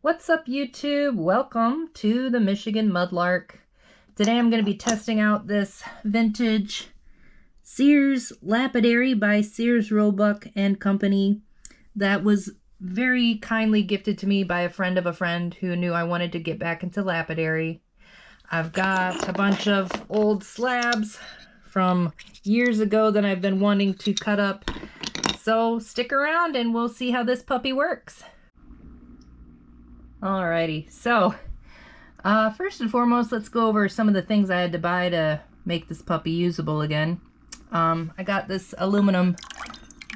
What's up, YouTube? Welcome to the Michigan Mudlark. Today I'm going to be testing out this vintage SEARS Lapidary by SEARS Roebuck and Company that was very kindly gifted to me by a friend of a friend who knew I wanted to get back into lapidary. I've got a bunch of old slabs from years ago that I've been wanting to cut up. So stick around and we'll see how this puppy works. Alrighty, so first and foremost, let's go over some of the things I had to buy to make this puppy usable again. I got this aluminum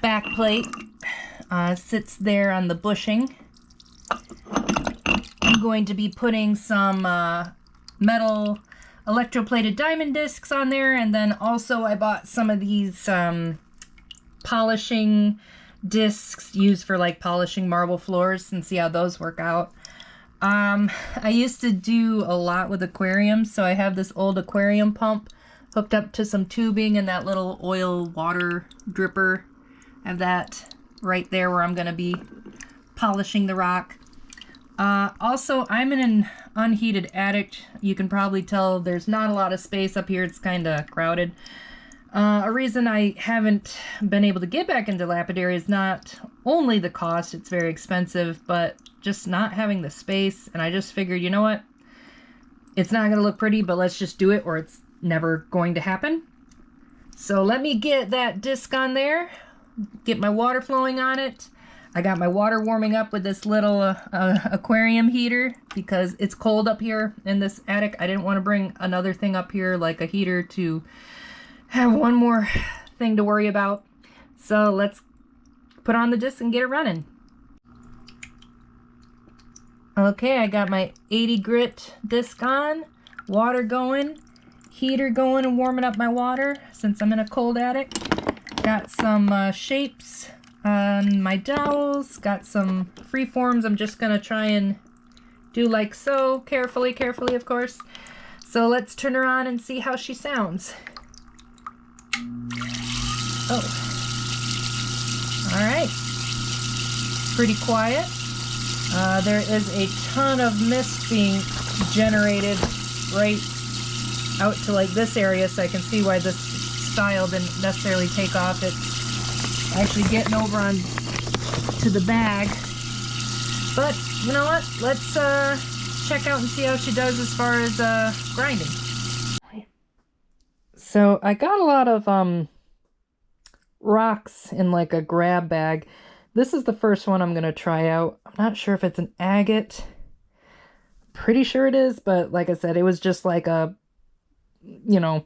back plate. Sits there on the bushing. I'm going to be putting some metal electroplated diamond discs on there, and then also I bought some of these polishing discs used for like polishing marble floors, and see how those work out. I used to do a lot with aquariums, so I have this old aquarium pump hooked up to some tubing and that little oil water dripper. I have that right there where I'm going to be polishing the rock. Also, I'm in an unheated attic. You can probably tell there's not a lot of space up here. It's kind of crowded. A reason I haven't been able to get back into lapidary is not only the cost, it's very expensive, but just not having the space. And I just figured, you know what? It's not going to look pretty, but let's just do it or it's never going to happen. So let me get that disc on there, get my water flowing on it. I got my water warming up with this little aquarium heater because it's cold up here in this attic. I didn't want to bring another thing up here like a heater to have one more thing to worry about. So let's put on the disc and get it running. Okay, I got my 80 grit disc on, water going, heater going and warming up my water since I'm in a cold attic. Got some shapes on my dowels, got some free forms I'm just gonna try and do like so, carefully of course. So let's turn her on and see how she sounds. Oh, all right, pretty quiet. There is a ton of mist being generated right out to like this area, so I can see why this style didn't necessarily take off. It's actually getting over on to the bag. But you know what? Let's check out and see how she does as far as grinding. So I got a lot of rocks in like a grab bag. This is the first one I'm going to try out. I'm not sure if it's an agate. Pretty sure it is, but like I said, it was just like a, you know,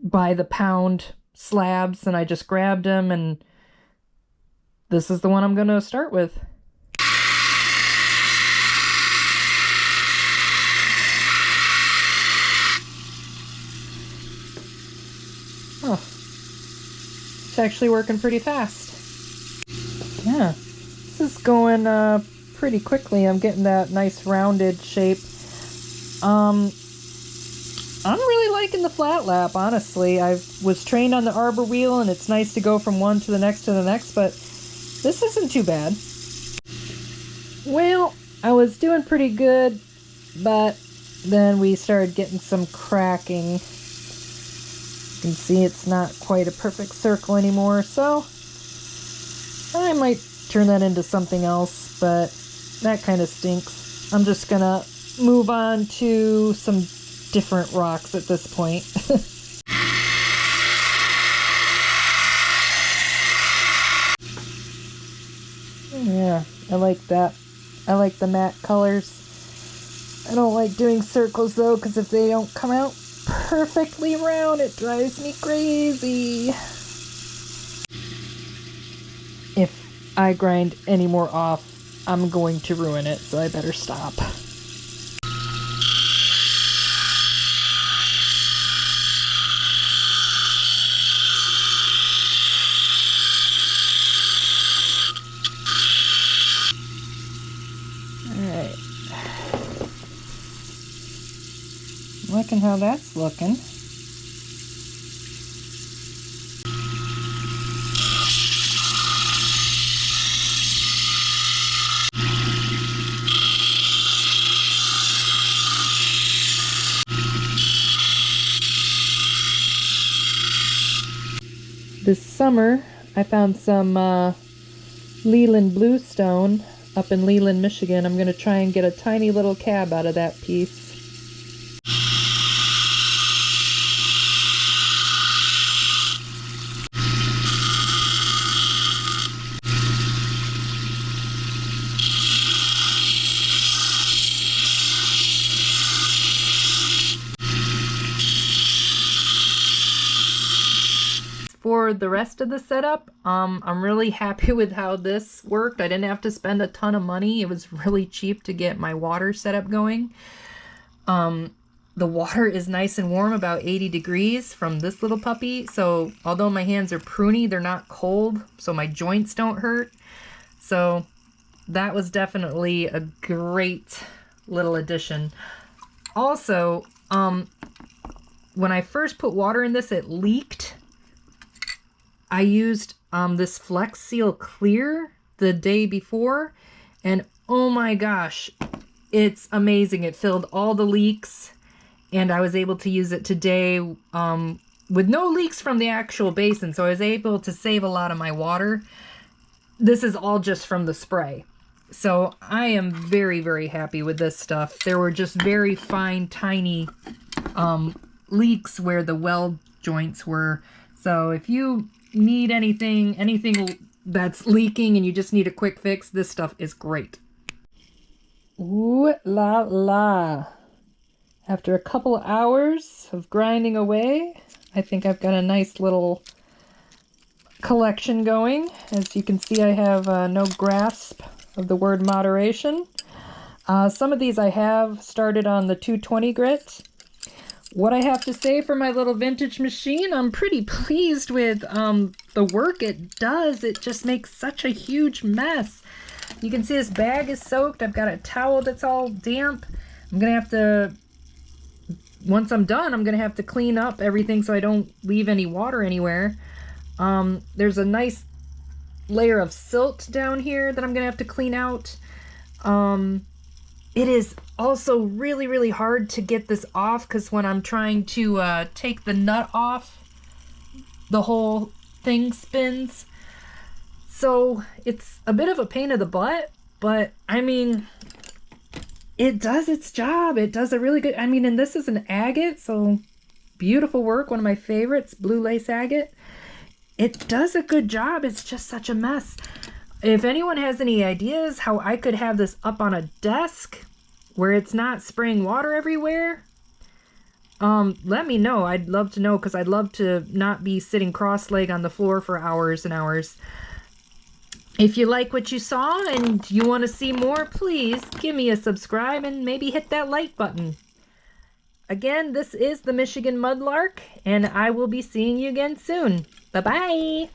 by the pound slabs, and I just grabbed them, and this is the one I'm going to start with. Oh, it's actually working pretty fast. Yeah, this is going pretty quickly. I'm getting that nice rounded shape. I'm really liking the flat lap, honestly. I was trained on the arbor wheel, and it's nice to go from one to the next, but this isn't too bad. Well, I was doing pretty good, but then we started getting some cracking. You can see it's not quite a perfect circle anymore, so I might turn that into something else, but that kind of stinks. I'm just gonna move on to some different rocks at this point. Yeah, I like that. I like the matte colors. I don't like doing circles though, because if they don't come out perfectly round, it drives me crazy. If I grind any more off, I'm going to ruin it, so I better stop. Alright. Looking how that's looking. This summer, I found some Leland bluestone up in Leland, Michigan. I'm going to try and get a tiny little cab out of that piece. For the rest of the setup, I'm really happy with how this worked. I didn't have to spend a ton of money. It was really cheap to get my water setup going. The water is nice and warm, about 80 degrees from this little puppy. So although my hands are pruny, they're not cold, so my joints don't hurt. So that was definitely a great little addition. Also, when I first put water in this, it leaked. I used this Flex Seal Clear the day before, and oh my gosh, it's amazing. It filled all the leaks, and I was able to use it today with no leaks from the actual basin, so I was able to save a lot of my water. This is all just from the spray. So I am very, very happy with this stuff. There were just very fine, tiny leaks where the weld joints were. So if you need anything that's leaking and you just need a quick fix, this stuff is great. Ooh la la. After a couple hours of grinding away, I think I've got a nice little collection going. As you can see, I have no grasp of the word moderation. Some of these I have started on the 220 grit. What I have to say for my little vintage machine, I'm pretty pleased with the work it does. It just makes such a huge mess. You can see this bag is soaked. I've got a towel that's all damp. I'm going to have to, once I'm done, I'm going to have to clean up everything so I don't leave any water anywhere. There's a nice layer of silt down here that I'm going to have to clean out. It is also really, really hard to get this off because when I'm trying to take the nut off, the whole thing spins. So it's a bit of a pain in the butt, but I mean, it does its job. It does a really good, I mean, and this is an agate, so beautiful work. One of my favorites, blue lace agate. It does a good job. It's just such a mess. If anyone has any ideas how I could have this up on a desk where it's not spraying water everywhere, let me know. I'd love to know because I'd love to not be sitting cross-legged on the floor for hours and hours. If you like what you saw and you want to see more, please give me a subscribe and maybe hit that like button. Again, this is the Michigan Mudlark, and I will be seeing you again soon. Bye-bye!